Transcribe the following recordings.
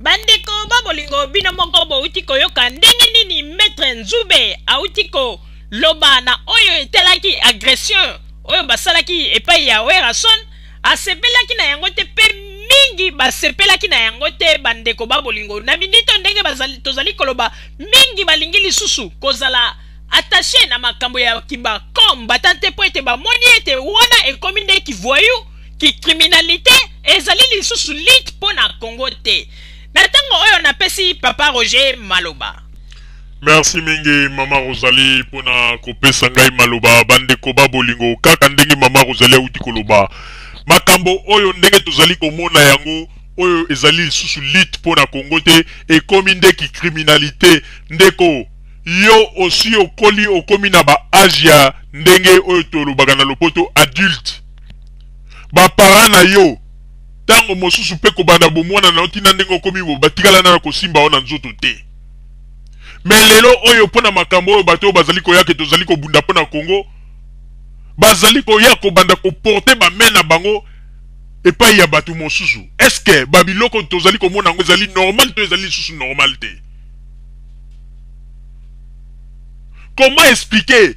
bandeko babolingo bino moko bouti koyoka ndenge nini maître Nzube auti ko loba na oyo etelaki agression oyo basalaki epai ya Werason asepelaki na yango te pe mingi basepelaki na yango te bandeko babolingo na minito ndenge tozali koloba mingi balingi lisusu kozala attaché na makambo ya kiba comme batante po ete bamoni ete wana ekomi nde kivoyu ki criminalité ezali lisusu lit pona Congo te na tango oyo napesi papa Roger maloba. Merci mingi mama Rosalie pona kopesa ngai maloba bandeko babolingo kaka ndenge mama Rosalie uti koloba makambo oyo ndenge tozali komona yango oyo ezali lisusu lit pona Congo te ekomi nde ki criminalité ndeko yo aussi okomi na ba âge ya ndenge oyo tolobaka na lopoto adulte ba parents na yo tango mosusu pe kobanda bomwana na otina ndenge okomi bo batikala na kosimba ona nzoto te mais lelo oyo pona makambo oyo bato bazali koyaka tozali kobunda pona Congo bazali koya kobanda koporter ba main na bango epai ya bato mosusu est-ce que babiloko tozali komona ngo ezali normal to ezali susu normal te? Comment expliquer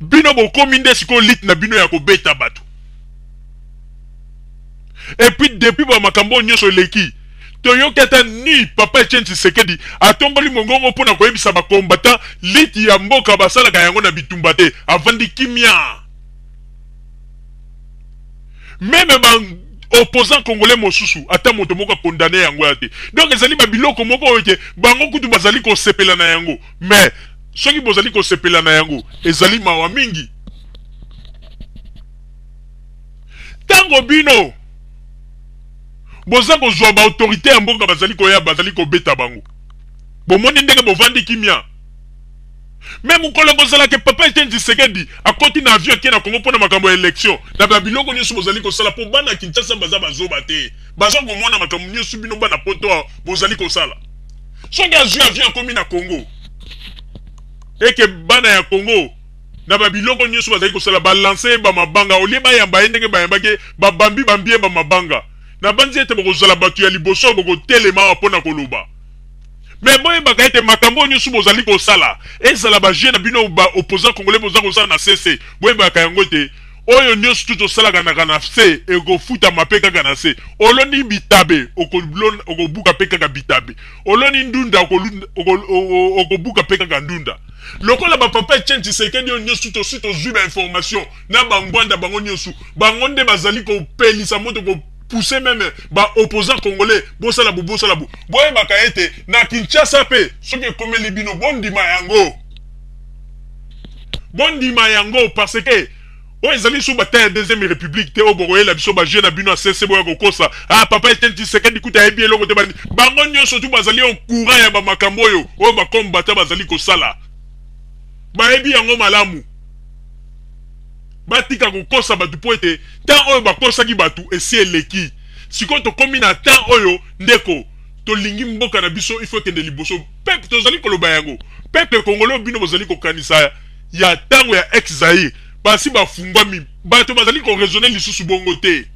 bino bokomi nde siko lit na bino ya kobeta bato? Et puis depuis ba makambo nyonso leki toyoketa ni papa Etienne Tshisekedi atomboli mongongo pona koyebisa ba combattant lit ya mboka basalaka yango na bitumba te avandi kimia. Même ba opposant congolais mosusu ata moto moko condamné yango ya te. Donc ezali ba biloko moko oyoke bango kutu bazali ko sepela na yango mais soki bozali ko sepela na yango ezali mawa mingi tango bino boza kozwa ba autorité ya mboka bazali koya bazali kobeta bango bomoni ndenge bovandi kimia même ukolo bozala ke papa Etienne Tshisekedi akoti na avion ke na Congo pona makambo ya élection na ba biloko nyonso bozali kosala po bana Kinshasa baza bazoba te baza komona makambo nyonso bino bana poto bozali kosala soki azwi avion komi na Congo eke bana ya Congo na ba biloko nyonso bazali kosala balancer ba mabanga olie ba yamba ndenge ba yamba ke ba bambi bambie ba mabanga na banzi ete bokozala bato ya liboso bokotelema pona koloba mais boye baka ete makambo nyonso bozali kosala ezala ba jeune bino ba opposant congolais bozali kosala na CC boye baka yango te oyo nyonso tout osala na se ekofuta mape kaka na se oloni bitabe okobuka pe kaka bitabe oloni ndunda okobuka pe kaka ndunda lokola ba papa Etienne Tshisekedi nyonso tout aussi tozwi ba information na bangwanda bango nyonso bango nde bazali ko pelisa moto ko pousser même ba opposant congolais bosala bu boye baka ete na Kinshasa pe soki komeli bino bondima yango parce que o ezali sous bataille deuxième république te oboye la biso ba jeune na bino CC boya kokosa papa Etienne Tshisekedi kuta ebi eloko te bani bango nyonso tu bazali au courant ya ba makambo yo o ba combattant bazali kosala ba ebi yango malamu batika kokosa batu po ete tant oyo bakosaki batu esi eleki siko tokomi na tant oyo ndeko tolingi mboka na biso il faut kende liboso peuple tozali koloba yango peuple congolais bino bozali kokanisa ya tango ya ex-Zaïre basi bafungwami bato bazali ko raisonner lisusu bongo te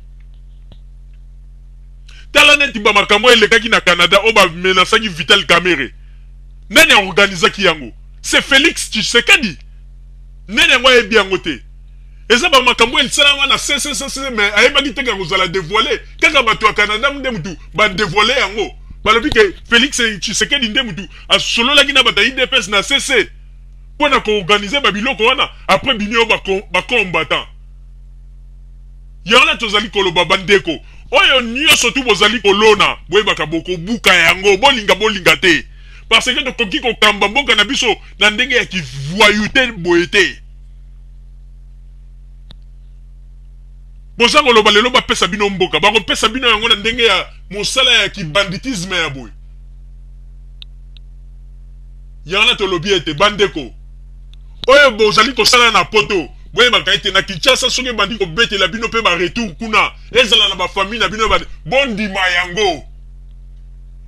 tala neti ba makambo elekaki na Canada o ba menasaki Vital Kamerhe nani organizaki yango c'est Félix Tshisekedi nani yango ebi yango te eza ba makambo elisala na CCC mais ayebaki te ka kozala dévoiler kaka bato ya Canada nde mutu ba dévoiler yango balobi ke Félix Tshisekedi nde mutu asololaki na bato IDPS na CC pona ko organiser ba biloko wana après binyo ba combattant yana tozali koloba bandeko oyo nyonso tu bozali kolona boye bakaboko buka yango bolinga te parce que tokoki kokamba mboka na biso na ndenge ya kivoyauté boyete bozango loba lelo bapesa bino mboka bakopesa bino yango na ndenge ya mosala ya kibanditisme ya boye yana tolobi ete bandeko oyo bozali kosala na poto boye bakaite na Kinshasa soki bandi ko betela bino pe ba retour kuna ezala na ba famille na bino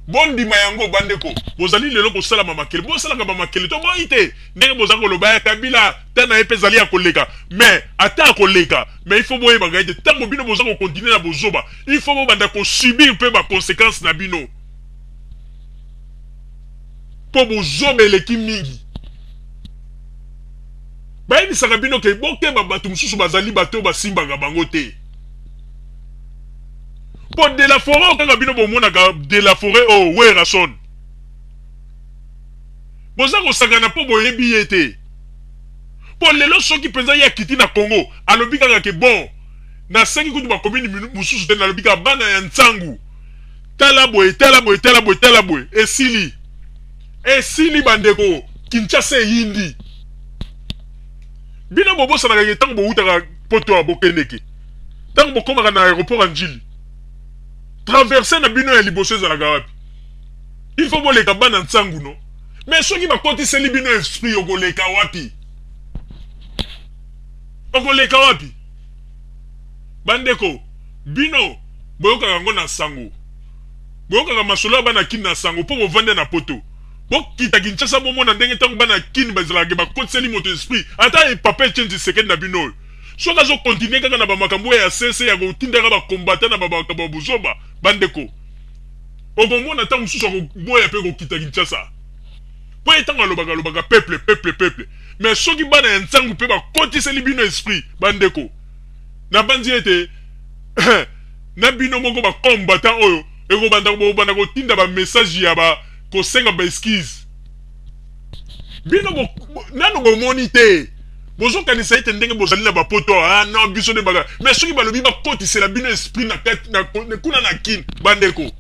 bondima yango bandeko bozali lelo kosala mamakele bosala ka mamakele to boite ndenge bozango loba ya Kabila tana epezali ya koleka mais ata koleka mais il faut boye bakaite tango bino bozango continuer na bozoba il faut banda ko subir pe ba conséquences na bino po bozoba eleki mingi bayebisaka bino ke bokeba bato mosusu bazali bato basimbaka bango te po de la forêt okanga bino bomonaka de la forêt o werason boza kosakana po boyebi ye te po lelo soki mpenza ye akiti na Congo alobi kaka ke bon nasengi kutu bakomini mosusu te nalobi kaka bana ya ntangu tala boye tala boye tala boye tala boye esili bandeko Kinshasa eyindi bino bobosanaka ye ntango bowutaka poto ya bokendeke ntango bokomaka na aéroport ya Njili traverse na bino ya liboso ezalaka wapi il faut boleka bana ntangu no mais soki bakotiseli bino esprit okoleka wapi bandeko bino boyokaka ngo na sango boyokaka masolo ya bana kini na sango mpo bovande na poto bokita Kinshasa bomona ndenge ntango bana kini bazalaka bakotiseli moto esprit ata papa echange sekende na bino oyo soki azokontinue kaka na bamakambo ya sese ya kotindaka bakombata na babakambo ya bozoba bandeko okomona ntango mosusu akoboya mpe kokita Kinshasa po etango alobaka peuple mais soki bana ya ntango mpe bakotiseli bino esprit bandeko na banzi ete na bino moko bakombata oyo ekobanda kotinda bamessage ya kosenga baeskise bino nano bomoni te bozokanisa ete ndenge bozali na bapoto non biso nde baka mais soki balobi bakotisela bino esprit kuna na kini bandeko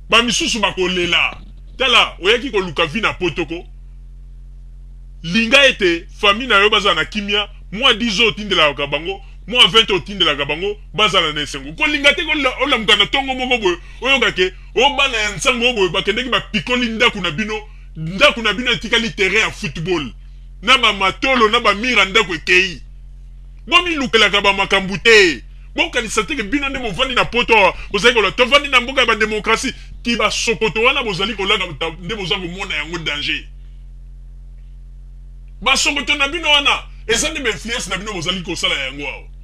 bamisusu bakolela tala oyaki koluka vi na potoko linga ete famille na yo bazala na kimia mwa 10 otindelaka bango mwa 20 otindelaka bango bazala na esengo kolinga te olamuka na tongo moko boye oyokake obana ya nsango boye bakendeki bapikoli ndako na bino etikali terrain ya football na bamatolo na bamira ndako ekei bomilukelaka bamakambu te bokanisa teke bino nde movandi na poto bozali kola tovandi na mboka ya bademokrasi ki basokoto wana bozali kolaka nde boza komona yango danger basokoto na bino wana eza nde bainfluence na bino bozali kosala yango awa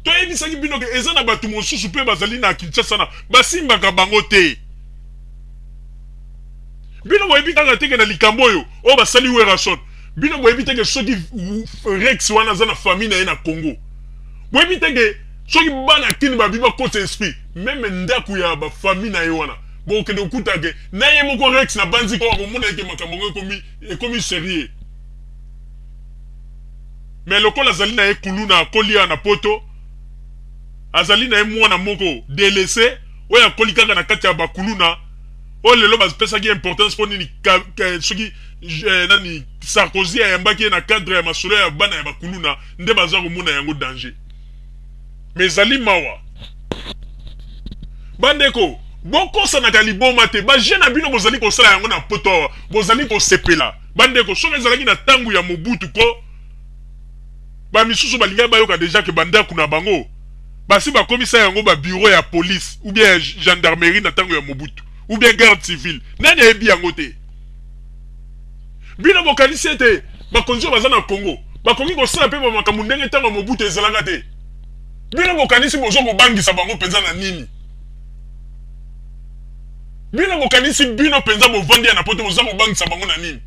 toyebisaki bino ke eza na bato mosusu mpe bazali na Kinshasa na basimbaka bango te bino boyebi kaka teke na likambo oyo oyo basali werason bino boyebi teke soki Rex wana aza na famille na ye na Congo boyebi teke soki bana kini babi bakota esprit meme ndako ya bafamille na ye wana bokende okutake na ye moko Rex na banzi ko akomona eke makambo ngo ekomi sérieux mais lokola azali na ye kuluna akolia na poto azali na ye mwana moko délaissé oyo akoli kaka na kati ya bakuluna oyo lelo bapesaki importance mpo nini soki nani Sarkozy ayambaki ye na cadre ya masolo ya bana ya bakuluna nde baza komona yango danger mais ezali mawa bandeko bokosanaka liboma te bajeune na bino bozali kosala yango na poto awa bozali kosepela bandeko soki ezalaki na ntango ya Mobutu ko bamisusu balingai bayoka deja ke bandako na bango basi bakomisa yango babureau ya police ou bien gendarmerie na ntango ya Mobutu ou bien garde civile nani ayebi yango te bino bokanisi ete bakonzi oyo baza na Congo bakoki kosala mpe bamakambo ndenge ntango ya Mobutu ezalaka te bino bokanisi bozo kobangisa bango mpenza na nini bino bokanisi bino mpenza bovandi ya na poto boza kobangisa bango na nini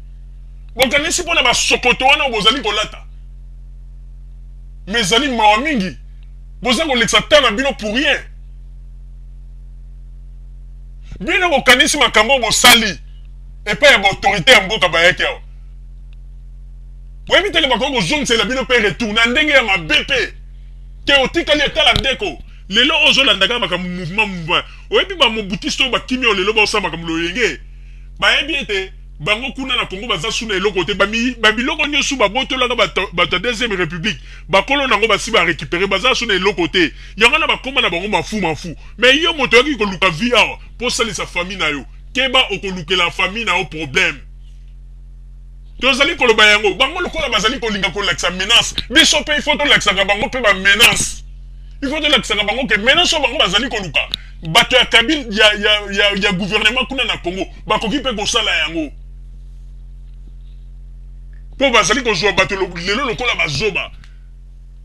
bokanisi mpona basokoto wana bozali kolata mais ezali mawa mingi boza kolekisa ta na bino pour rien bino bokanisi makambo bosali epai ya baautorité ya mboka bayaki awa boyebi teke bakoki kozongisela bino mpe retour na ndenge ya mabe mpe ke otikali etala ndeko lelo oyo ozolandaka makambo mouvement oyebi bamobutiste oyo bakimi oyo lelo baosala makambo loyenge bayebi ete bango kuna na Congo baza suna eloko te babiloko nyonso babotolaka bato ya deuxième république bakolo nango basi barécupéré baza suna eloko te yango na bakoma na bango mafu mais yo moto yoki koluka vi awa mpo salisa famille na yo keba okolukela famille na yo problème tozali koloba yango bango lokola bazali kolinga kolakisa menace biso mpe il faut tolakisaka bango mpe bamenace il faut tolakisaka bango ke menace oyo bango bazali koluka bato ya kabine ya gouvernement kuna na Congo bakoki mpe kosala yango po bazali kozwa bato lelo lokola bazoba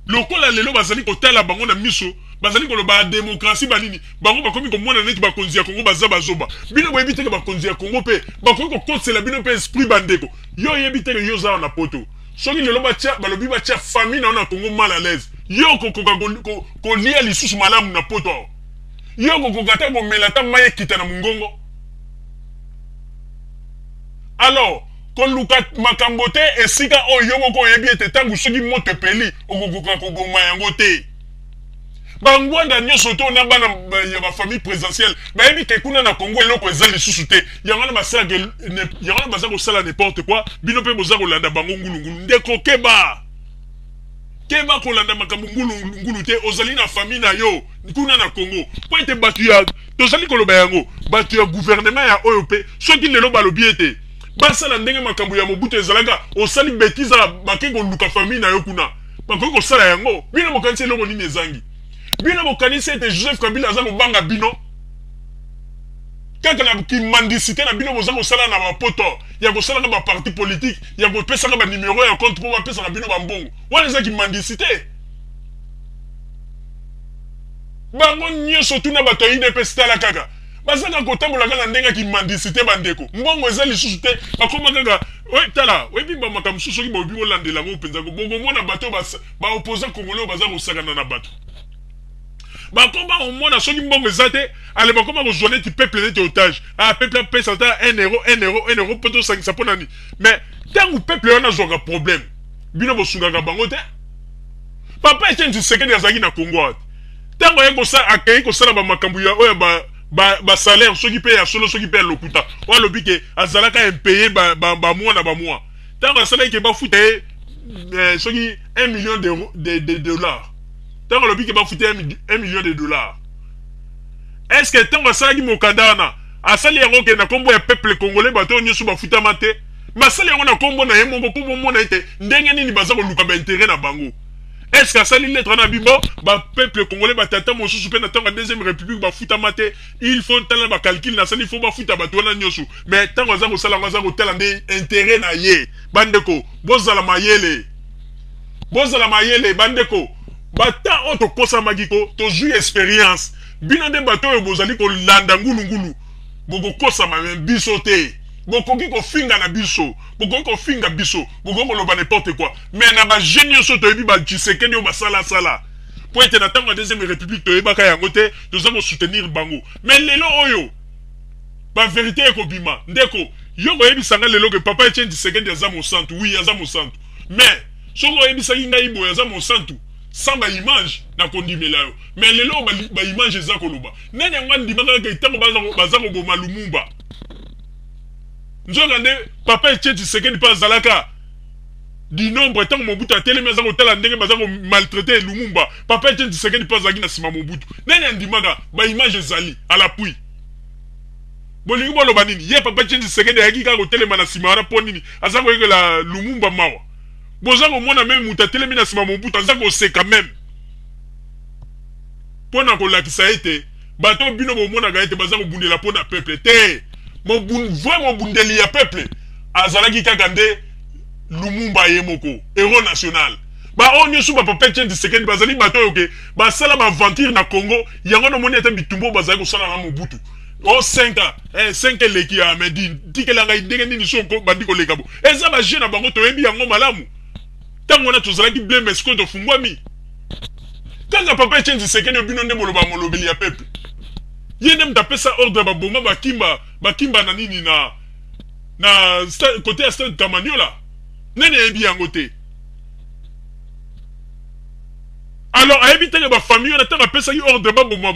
lokola lelo bazali kotala bango na miso bazali koloba démocratie banini bango bakomi komona neti bakonzi ya Congo baza bazoba bino boyebi te ke bakonzi ya Congo pe bakomi kokosela bino pe esprit bandeko yo yebi te ke yo za na poto soki lelo batia balobi batia famille na Congo mal à l'aise yo kokoka kolia lisusu malamu na poto yo kokoka te komela ta maye kita na mungongo. Alors koluka makambo te esika oyo moko yebi ete tangu soki moto peli okokoka koboma yango te. Bangwanda nyonso to na bana ya ba famille présidentielle bayebi ke kuna na Congo eloko eza lisusu te yango na basala yango na baza kosala n'importe quoi bino pe boza kolanda bango ngulungulu ndeko keba kolanda makambo ngulungulu te ozali na famille na yo kuna na Congo po ete batu ya tozali koloba yango batu ya gouvernement ya oyo pe soki lelo balobi ete basala ndenge makambo ya Mobutu ezalaka osali bêtise bake koluka famille na yo kuna bakoki kosala yango bino mokanisi eloko nini ezangi bino mokanisi ete Joseph Kabila aza kobanga bino kaka na kimandisite na bino boza kosala na bapoto ya kosalaka baparti politique ya kopesaka banimero ya compte mpo bapesaka bino bambongo wana eza kimandisite bango nyonso tuna bato ya UDPS tala kaka bazaka kotambola kaka ndenge kimandisite bandeko mbongo eza lisusu te bakoma kaka tala oyebi makambo mosusu soki boyebi kolandela yango mpenza bokomona bato baopposant congolais baza kosakana na bato bakoma omona soki mbongo eza te ale bakoma kozwa neti peuple neti otage peuple apesa ata 1 euro mpo tosangisa mpo nani mais ntango peuple wana azwaka problème bino bosungaka bango te papa Etienne Tshisekedi azalaki na Congo ate ntango akei kosala bamakambo ya oyo basalaire soki mpe ya solo soki mpe ya lokuta oyo alobi ke azalaka impayé bamwa na bamwa ntango asalaki ke bafuta ye soki 1 million de dollars tant que le pique va foutre 1 million de dollars. Est-ce que tant que ça qui mokadana a sali yango ke na kombo ya peuple congolais bato nyoso ba futa mate ma sali yango na kombo na yemongo po mona ete ndenge nini baza ko luka ba intérêt na bango. Est-ce que sali lettre na bibo ba peuple congolais batata mosusu pe na tanga deuxième république ba futa mate il faut tala ba calcul na sali faut ba futa bato na nyoso mais tant que za ko sala za ko tala ndé intérêt na ye bandeko bozala mayele bandeko bata oto kosa magiko to joue expérience bino de bato yo bozali ko landa ngulungulu boko kosa ma biso te boko ki ko finga na biso boko ko finga biso boko ko loba n'importe quoi mais na ba génie so to yebi ba Tshisekedi yo basala sala po ete na tango deuxième république to yeba ka yango te to za ko soutenir bango mais lelo oyo ba vérité ko bima ndeko yo ko yebi sanga lelo ke papa Etienne Tshisekedi aza mo santu oui aza mo santu mais so ko yebi sanga ngai boya aza mo santu sans ba image na kondimela yo mais lelo ba image eza koloba nene ngandi maka ke tango baza ko boma Lumumba nzoka nde papa Etienne Tshisekedi pa zalaka di nombre tango Mobutu atelemi aza kotala ndenge baza ko maltraiter Lumumba papa Etienne Tshisekedi pa zaki na sima Mobutu nene ndimaka ba image ezali à l'appui bolingi boloba nini ye papa Etienne Tshisekedi ayaki kaka kotelema na sima wana po nini aza koyekela Lumumba mawa boza komona même muta telemi na sima Mobutu aza koseka même pona kolakisa ete bato bino bomonaka ete baza kobundela pona peuple te vraiment bundeli ya peuple azalaki kaka nde Lumumba ye moko héros national ba onyo suba papa Etienne Tshisekedi bazali bato yoke basala ba aventure na Congo yango no moni ete bitumbo bazali kosala na Mobutu o 5 ans 5 leki ya medi tikela ngai ndenge nini sonko bandiko lekabo eza ba jeune bango to yebi yango malamu tango na tozalaki blame esko to fungwami kanga papa Etienne Tshisekedi bino nde moloba molobeli ya peuple yene mtapesa ordre ba bonga bakimba na nini na côté ya stade Kamanyola nene yebi yango te alors ayebi ba famille na tanga pesa ki ordre ba bonga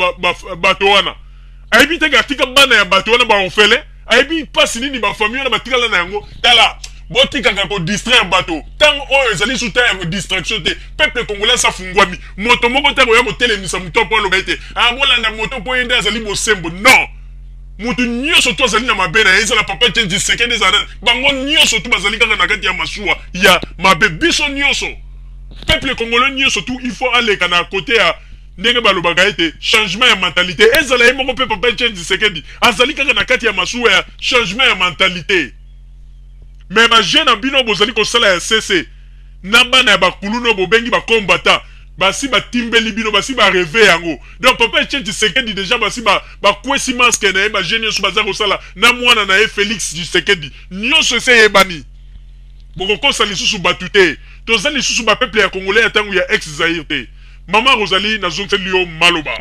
bato wana ayebi atika bana ya bato wana ba ofele ayebi pasi nini ba famille na batikala na yango tala botikaka ko distraire bato tango oyo ezali sous terme distraction te peuple congolais sa fungwami moto moko tango ya motelemisa muto po lobete bolanda moto po yende azali bosembo non mutu nyonso to azali na mabena ezala papa Etienne Tshisekedi ezala bango nyonso to bazali kaka na kati ya masuwa ya mabe biso nyonso peuple congolais nyonso tout il faut aller kana côté ya ndenge balobaka ete changement ya mentalité ezala ye moko pe papa Etienne Tshisekedi azali kaka na kati ya masuwa ya changement ya mentalité mais ba jeune bino bozali ko sala ya CC na bana ya bakuluno bobengi ba combattant basi batimbeli bino basi ba rêver yango donc papa Etienne Tshisekedi déjà basi ba kwesi masque na ye ba génie so baza kosala na mwana na ye Félix Tshisekedi nyonso se yebani boko kosa lisusu batute toza lisusu ba peuple ya congolais ya tangu ya ex Zaire te Maman Rosalie na zongelio maloba.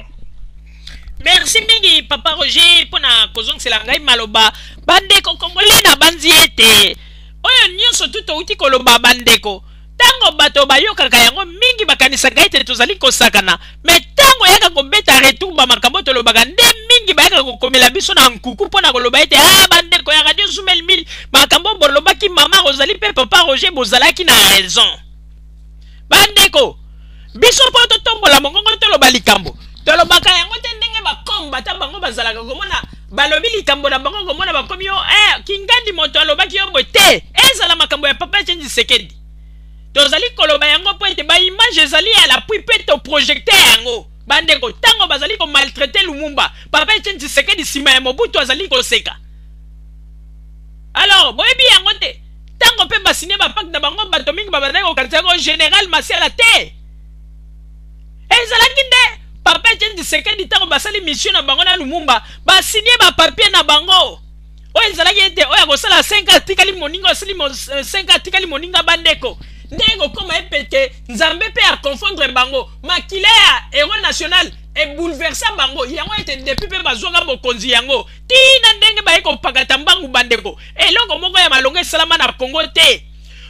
Merci mingi papa Roger pona kozong selangai maloba bandeko congolais na banzi ete oyo nyonso tuto uti koloba bandeko tango bato bayokaka yango mingi bakanisaka ete tozali kosakana me tango yaka kobeta retour ba makambo tolobaka nde mingi bayaka kokomela biso na nkuku pona koloba ete bandeko ya radio Zoumel 1000 makambo bolobaki Maman Rosalie pe papa Roger bozalaki na raison bandeko biso po totombola mongongo toloba likambo tolobaka yango te ndenge bakomba ta bango bazalaka komona balobi likambo na bango komona bakomi yo kingandi moto alobaki yo bote ezala makambo ya papa Etienne Tshisekedi tozali koloba yango po ete ba image ezali ya la puis pe to projecter yango bandeko tango bazali ko maltraiter Lumumba papa Etienne Tshisekedi sima ya Mobutu azali koseka alors boyebi yango te tango pe basine ba pacte na bango bato mingi babandaki kokanisa yango général Masiala te ezalaki nde papa Etienne Tshisekedi tango basali mission na bango na Lumumba basigné ba papier na bango oyo ezalaki ete oyo akosala 5 artikali moninga osali 5 artikali moninga bandeko ndenge kokoma epeke nzambe pe a confondre bango makila ya héros national e bouleverse bango yango ete depuis pe bazwanga bokonzi yango tina ndenge baye kopakata mbangu bandeko eloko moko ya malongo esalama na Congo te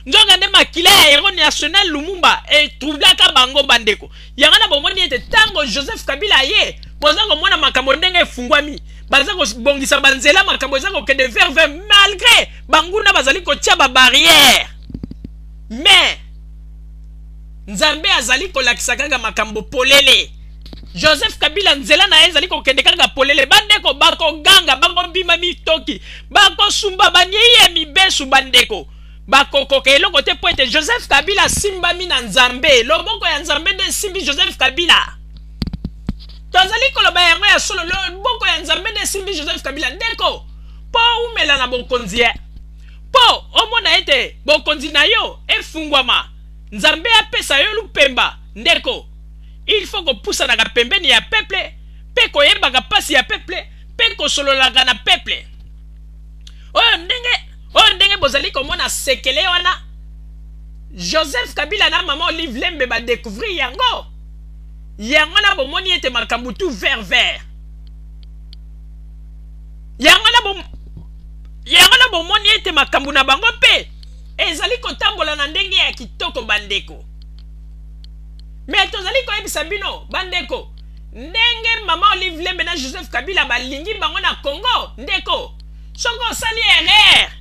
nzonga nde makila ya héros national Lumumba etroublaka bango bandeko yango na bomoni ete tango Joseph Kabila ye boza komona makambo ndenge efungwami baza kobongisa banzela makambo eza kokende vers malgré banguna bazali kotia ba barrière mais nzambe azali kolakisa kaka makambo polele Joseph Kabila nzela na ezali kokende kaka polele bandeko bakoganga bango bima mitoki bakosumba banyeye mibesu bandeko bakokoka eloko te po ete Joseph Kabila simbami na nzambe loboko ya nzambe nde simbi Joseph Kabila tozali koloba yango ya solo loboko ya nzambe nde simbi Joseph Kabila ndeko po umela na bokonzi po omona ete bokonzi na yo efungwama nzambe apesa yo lupemba ndeko il faut kopusana pembeni ya peuple pe koyebaka pasi ya peuple pe kosololaka na peuple oyo ndenge bozali komona sekele wana Joseph Kabila na Maman Olive Lembe ba découvrir yango na bomoni ete makambo tout vert yango na bomoni ete makambo na bango pe ezali kotambola na ndenge ya kitoko bandeko mais tozali koyebisa bino bandeko ndenge Maman Olive Lembe na Joseph Kabila balingi bango na Congo ndeko soko osali erreur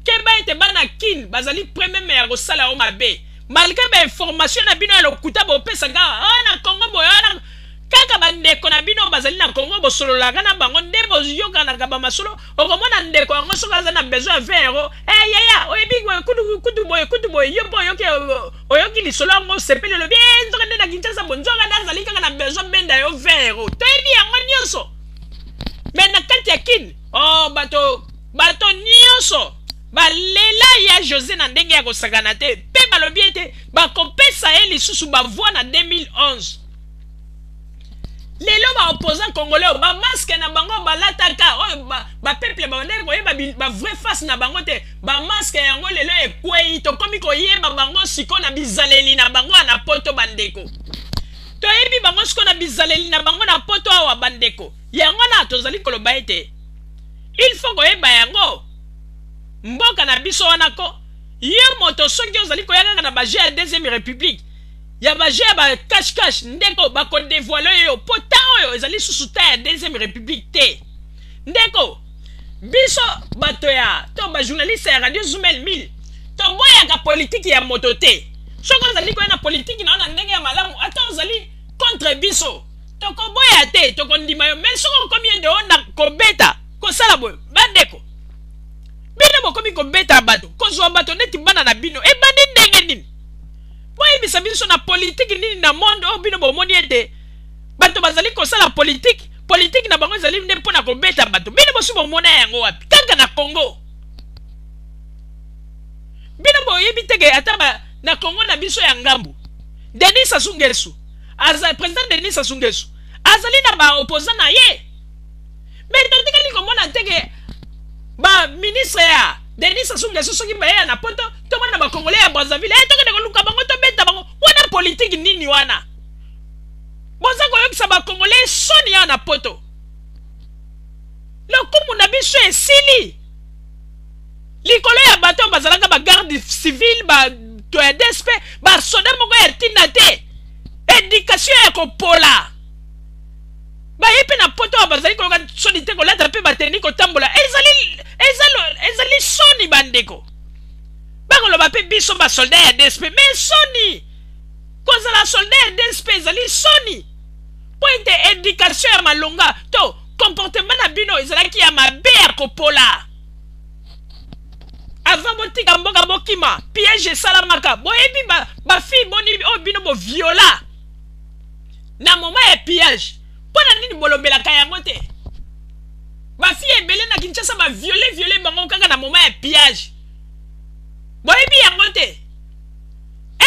keba ete bana kin bazali premier maire kosala o mabe malgré ba information na bino ya lokuta bopesanga na Congo boyana kaka bandeko na bino bazali na Congo bosololaka na bango nde boyokanaka bamasolo okomona ndeko yango soki aza na besoin 20 euros yaya oyebi kutu boye yo mpo oyoki lisolo yango sepeli olobi nzoka nde na Kinshasa bo nzoka nde azali kaka na besoin benda yo 20 euros toyebi yango nyonso me na kati ya kini bato nyonso balela ya José na ndenge ya kosakana te pe balobi ete bakopesa ye lisusu bavoi na 2011 lelo ba opposant congolais ba masque na bango balataka oyo ba peuple ba ndeko yeba ba vrai face na bango te ba masque yango lelo ekwei to komi ko yeba bango siko na bizaleli na bango na poto bandeko to yebi bango siko na bizaleli na bango na poto awa bandeko yango na tozali koloba ete il faut ko yeba yango mboka na biso wana ko ye moto soki ozali koyaka na baje ya deuxième république ya baje ya ba cache ndeko bako dévoiler yo pota oyo ezali susuta ya deuxième république te ndeko biso bato ya to ba journaliste ya radio Zoumel 1000 to boyaka politique ya moto te soko ozali koya na politique na ndenge ya malamu ata ozali contre biso to ko boya te to ko ndima yo mais soko combien de on na kobeta ko sala boyo bandeko bino bokomi kobeta bato kozwa bato neti bana na bino ebandi ndenge nini boyebisa biso na politique nini na monde oyo bino bomoni ete bato bazali kosala politique na bango ezali nde mpona kobeta bato bino bosi bomona yango wapi kaka na Congo bino boyebi teke ata na Congo na biso ya ngambu Denis Sassou Nguesso président Denis Sassou Nguesso azali na ba opposant na ye mais totikali komona teke ba ministre ya Denis Sassou Nguesso soki ba ya na poto to bana ba congolais ya Brazzaville tokende koluka bango to beta bango wana politique nini wana boza koyokisa ba congolais soni ya na poto lokumu na biso esili likolo ya bato bazalaka ba garde civile ba to ya DSP ba soda moko ya tina te éducation ya kopola ba yepe na poto bazali koloka soni te kolata pe bateni kotambola ezali soni bandeko bakoloba pe biso ba soldat ya DSP mais soni kozala soldat ya DSP ezali soni po ete éducation ya malonga to comportement na bino ezalaki ya mabe ya kopola avant botika mboka bokima piège esalamaka boyebi bafi boni oyo bino boviola na moma ya piège mpona nini bolobelaka yango te bafi ebele na Kinshasa baviole bango kaka na moma ya piège boyebi yango te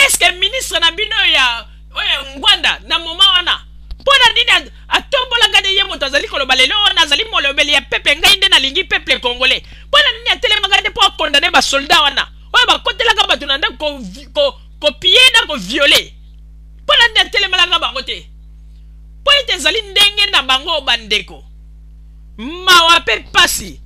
eske ministre na bino ya oyo Ngwanda na moma wana mpona nini atombolaka de ye moto azali koloba lelo wana azali molobeli ya pepe ngai nde nalingi peuple congolais mpona nini atelemaka te mpo akondane basoldat wana oyo bakotelaka bato na ndako kopie na koviole mpona nini atelemelaka bango te mpo ete ezali ndenge na bango bandeko mawa mpe pasi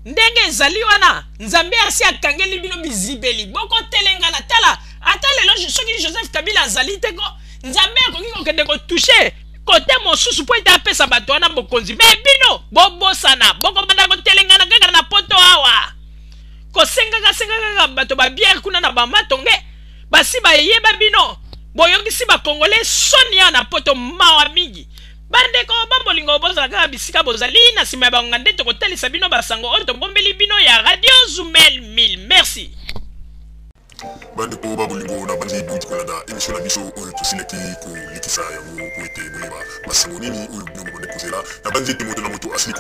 ndenge ezali wana nzambe asi akangeli bino bizibeli bokotelengana tala ata lelo soki Joseph Kabila azali te ko nzambe akoki kokende kotushe kote mosusu mpo ete apesa bato wana bokonzi me bino bobosana bokomanda kotelengana kaka na poto awa kosengaka bato babiere kuna na bamatonge basi bayeba bino boyokisi bakongole soni ya na poto mawa mingi bandeko bambolingo bozala kaka bisika bozali na nsima ya bangonga nde tokotalisa bino basango oyo tobombeli bino ya Radio Zumel 1000 merci bandeko babolingo na bandi duti kolanda émission na biso oyo tosileki kolikisa yango po ete boyeba basango nini oyo bino bobande kozela na bandi ete moto na moto asili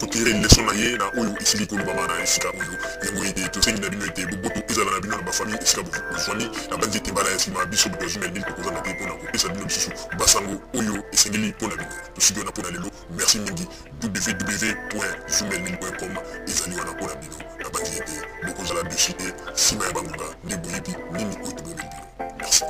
kotire leson na ye na oyo esili kolobama na esika oyo yango ete tosengi na bino ete boboto ezala na bino na bafamille esika bofwani na bandi ete mbala ya nsima biso boto ya Zumel 1000 tokozanga te mpona kopesa bino lisusu basango oyo esengeli mpona bino tosiki wana mpona lelo merci mingi www.zumel1000.com ezali wana mpona bino na bandi ete bokozala dessus te nsima ya bangonga nde boyebi nini oyo tobomeli bino merci.